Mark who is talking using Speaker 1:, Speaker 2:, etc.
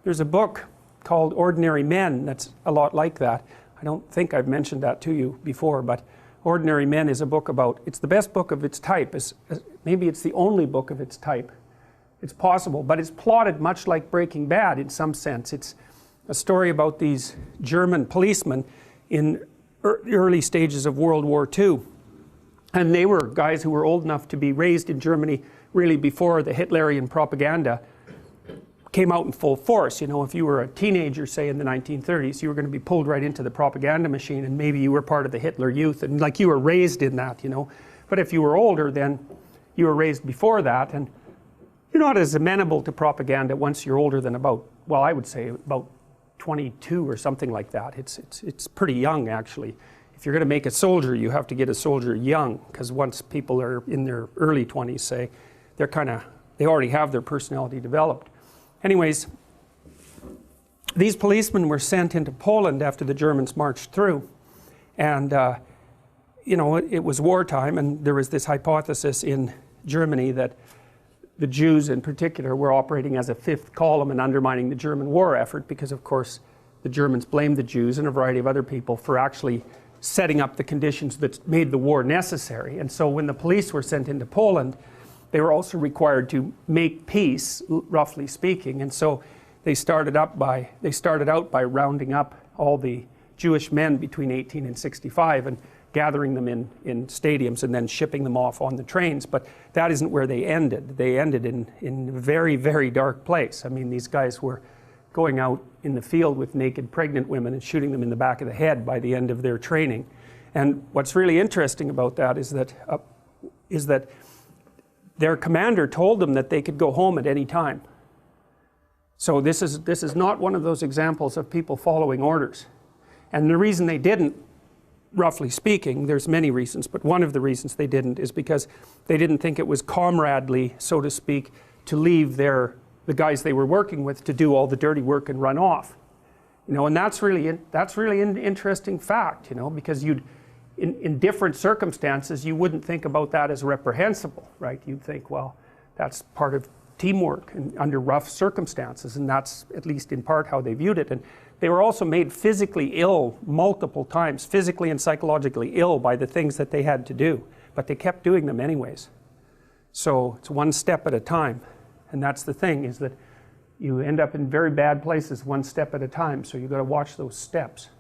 Speaker 1: There's a book called Ordinary Men that's a lot like that. I don't think I've mentioned that to you before, but Ordinary Men is a book about, it's the best book of its type. Maybe it's the only book of its type. It's possible, but it's plotted much like Breaking Bad in some sense. It's a story about these German policemen in the early stages of World War II. And they were guys who were old enough to be raised in Germany really before the Hitlerian propaganda came out in full force. You know, if you were a teenager, say in the 1930s, you were going to be pulled right into the propaganda machine, and maybe you were part of the Hitler Youth, and like you were raised in that, you know. But if you were older, then you were raised before that, and you're not as amenable to propaganda once you're older than about, well, I would say about 22 or something like that. It's pretty young, actually. If you're going to make a soldier, you have to get a soldier young, because once people are in their early 20s, say, they already have their personality developed. Anyways, these policemen were sent into Poland after the Germans marched through, and you know, it was wartime, and there was this hypothesis in Germany that the Jews in particular were operating as a fifth column and undermining the German war effort, because of course the Germans blamed the Jews and a variety of other people for actually setting up the conditions that made the war necessary. And so when the police were sent into Poland, they were also required to make peace, roughly speaking. And so they started out by rounding up all the Jewish men between 18 and 65 and gathering them in stadiums and then shipping them off on the trains. But that isn't where they ended. They ended in a very, very dark place. I mean, these guys were going out in the field with naked pregnant women and shooting them in the back of the head by the end of their training. And what's really interesting about that is that their commander told them that they could go home at any time. So this is not one of those examples of people following orders. And the reason they didn't, roughly speaking, there's many reasons, but one of the reasons they didn't is because they didn't think it was comradely, so to speak, to leave the guys they were working with to do all the dirty work and run off. You know, and that's really an interesting fact, you know, because in different circumstances, you wouldn't think about that as reprehensible, right? You'd think, well, that's part of teamwork and under rough circumstances, and that's at least in part how they viewed it. And they were also made physically ill multiple times, physically and psychologically ill by the things that they had to do, but they kept doing them anyways. So it's one step at a time, and that's the thing, is that you end up in very bad places one step at a time, so you've got to watch those steps.